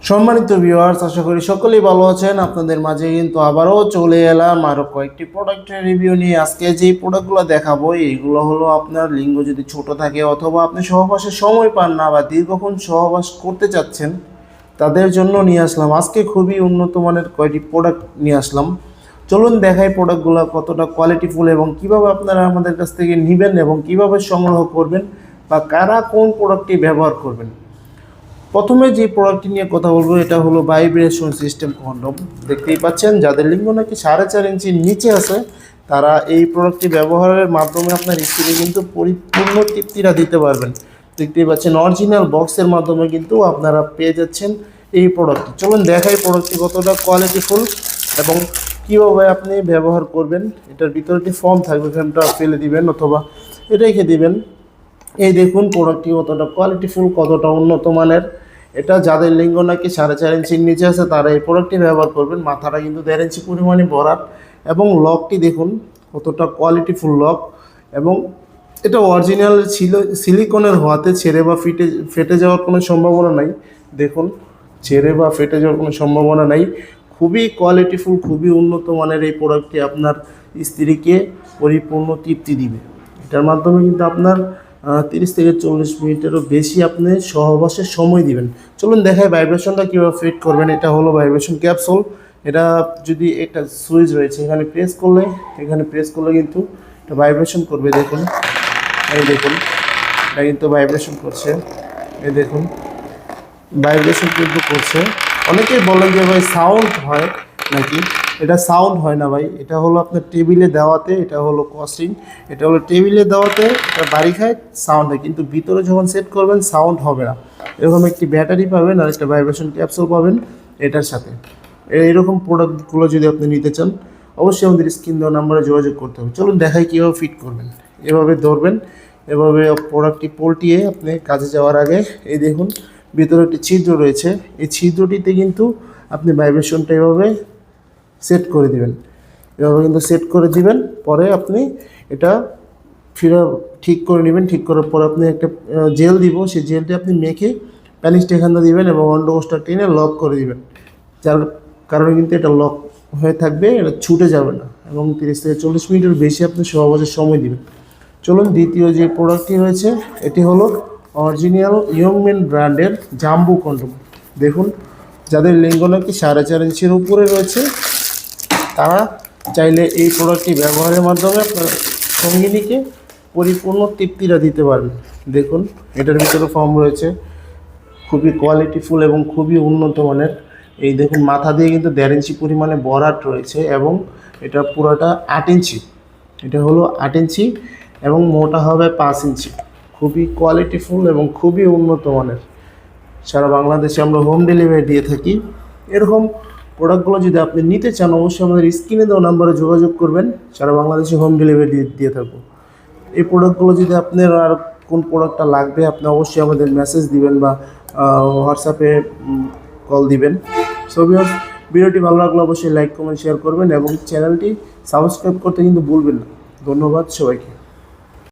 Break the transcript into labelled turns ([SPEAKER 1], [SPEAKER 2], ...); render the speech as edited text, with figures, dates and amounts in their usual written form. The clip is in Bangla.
[SPEAKER 1] সম্মানিত ভিউয়ার্স, আশা করি সকলেই ভালো আছেন। আপনাদের মাঝে কিন্তু আবারও চলে এলাম আরও কয়েকটি প্রোডাক্টের রিভিউ নিয়ে। আজকে যেই প্রোডাক্টগুলো দেখাবো এইগুলো হলো আপনার লিঙ্গ যদি ছোট থাকে অথবা আপনি সহবাসের সময় পান না বা দীর্ঘক্ষণ সহবাস করতে চাচ্ছেন তাদের জন্য নিয়ে আসলাম আজকে খুবই উন্নত মানের কয়েকটি প্রোডাক্ট নিয়ে আসলাম। চলুন দেখাই প্রোডাক্টগুলো কতটা কোয়ালিটিফুল এবং কিভাবে আপনারা আমাদের কাছ থেকে নেবেন এবং কিভাবে সংগ্রহ করবেন বা কারা কোন প্রোডাক্টটি ব্যবহার করবেন। প্রথমে যে প্রোডাক্টটি নিয়ে কথা বলবো এটা হলো ভাইব্রেশন সিস্টেম কন্ডম। দেখতেই পাচ্ছেন যাদের লিঙ্গ নাকি 4.5 ইঞ্চির নিচে আছে তারা এই প্রোডাক্টটি ব্যবহারের মাধ্যমে আপনার স্ত্রীকে কিন্তু পরিপূর্ণ তৃপ্তিটা দিতে পারবেন। দেখতেই পাচ্ছেন অরিজিনাল বক্সের মাধ্যমে কিন্তু আপনারা পেয়ে যাচ্ছেন এই প্রোডাক্টটি। চলুন দেখাই প্রোডাক্টটি কতটা কোয়ালিটিফুল এবং কীভাবে আপনি ব্যবহার করবেন। এটার ভিতরে একটি ফর্ম থাকবে, ফর্মটা ফেলে দিবেন অথবা রেখে দিবেন। এই দেখুন প্রোডাক্টটি কতটা কোয়ালিটিফুল, কতটা উন্নত মানের। এটা যাদের লিঙ্গ নাকি 4.5 ইঞ্চির নিচে আছে তারা এই প্রোডাক্টটি ব্যবহার করবেন। মাথাটা কিন্তু 1.5 ইঞ্চি পরিমাণে ভরাট এবং লকটি দেখুন কতটা কোয়ালিটিফুল লক এবং এটা অরিজিনাল ছিল সিলিকনের হওয়াতে ছেড়ে বা ফেটে যাওয়ার কোনো সম্ভাবনা নাই। দেখুন ছেড়ে বা ফেটে যাওয়ার কোনো সম্ভাবনা নাই। খুবই কোয়ালিটিফুল, খুবই উন্নত মানের এই প্রোডাক্টটি আপনার স্ত্রীকে পরিপূর্ণ তৃপ্তি দিবে। এটার মাধ্যমে কিন্তু আপনার 30 থেকে 40 মিনিটেরও বেশি আপনি সহবাসের সময় দিবেন। চলুন দেখাই ভাইব্রেশনটা কীভাবে ফিট করবেন। এটা হলো ভাইব্রেশন ক্যাপসুল। এটা যদি একটা সুইচ রয়েছে এখানে প্রেস করলে কিন্তু এটা ভাইব্রেশন করবে। দেখুন এই দেখুন এটা কিন্তু ভাইব্রেশন করছে। এই দেখুন ভাইব্রেশন কিন্তু করছে। অনেকেই বলেন যে ভাই সাউন্ড হয় নাকি, এটা সাউন্ড হয় না ভাই, এটা হলো আপনার টেবিলে দেওয়াতে, এটা হলো কস্টিং, এটা হলো টেবিলে দেওয়াতে এটা বাড়ি খায় সাউন্ড হয়, কিন্তু ভিতরে যখন সেট করবেন সাউন্ড হবে না। এরকম একটি ব্যাটারি পাবেন আর একটা ভাইব্রেশন ক্যাপসুল পাবেন এটার সাথে। এইরকম প্রোডাক্টগুলো যদি আপনি নিতে চান অবশ্যই আমাদের স্ক্রিন দেওয়া নাম্বারে যোগাযোগ করতে হবে। চলুন দেখাই কীভাবে ফিট করবেন। এভাবে ধরবেন, এভাবে প্রোডাক্টটি পল্টিয়ে আপনি কাজে যাওয়ার আগে এই দেখুন ভিতরে একটি ছিদ্র রয়েছে। এই ছিদ্রটিতে কিন্তু আপনি ভাইব্রেশনটা এভাবে সেট করে দিবেন। এভাবে কিন্তু সেট করে দিবেন, পরে আপনি এটা ঠিক করে নেবেন। ঠিক করার পর আপনি একটা জেল দিব, সেই জেলটি আপনি মেখে প্যানিসটা এখানে দিবেন এবং অন্ডকোষটা টেনে লক করে দিবেন। যার কারণে কিন্তু এটা লক হয়ে থাকবে, এটা ছুটে যাবে না এবং 30 থেকে 40 মিনিটের বেশি আপনি সহবাসের সময় দিবেন। চলুন দ্বিতীয় যে প্রোডাক্টটি রয়েছে এটি হলো অরিজিনাল ইয়ংম্যান ব্র্যান্ডের জাম্বু কন্ডম। দেখুন যাদের লিঙ্গ নাকি 4.5 ইঞ্চির উপরে রয়েছে তারা চাইলে এই প্রোডাক্টটি ব্যবহারের মাধ্যমে আপনার সঙ্গিনীকে পরিপূর্ণ তৃপ্তিটা দিতে পারবেন। দেখুন এটার ভিতরে ফর্ম রয়েছে, খুবই কোয়ালিটিফুল এবং খুবই উন্নত মানের। এই দেখুন মাথা দিয়ে কিন্তু 1.5 ইঞ্চি পরিমাণে ভরাট রয়েছে এবং এটা পুরোটা 8 ইঞ্চি। এটা হলো 8 ইঞ্চি এবং মোটা হবে 5 ইঞ্চি। খুবই কোয়ালিটিফুল এবং খুবই উন্নত মানের। সারা বাংলাদেশে আমরা হোম ডেলিভারি দিয়ে থাকি। এরকম প্রোডাক্টগুলো যদি আপনি নিতে চান অবশ্যই আমাদের স্ক্রিনে দেওয়া নাম্বারে যোগাযোগ করবেন। সারা বাংলাদেশে হোম ডেলিভারি দিয়ে থাকবো। এই প্রোডাক্টগুলো যদি আপনার আর কোন প্রোডাক্টটা লাগবে আপনি অবশ্যই আমাদের মেসেজ দিবেন বা হোয়াটসঅ্যাপে কল দিবেন। সো ভিউয়ার্স, ভিডিওটি ভালো লাগলে অবশ্যই লাইক কমেন্ট শেয়ার করবেন এবং চ্যানেলটি সাবস্ক্রাইব করতে কিন্তু ভুলবেন না। ধন্যবাদ সবাইকে।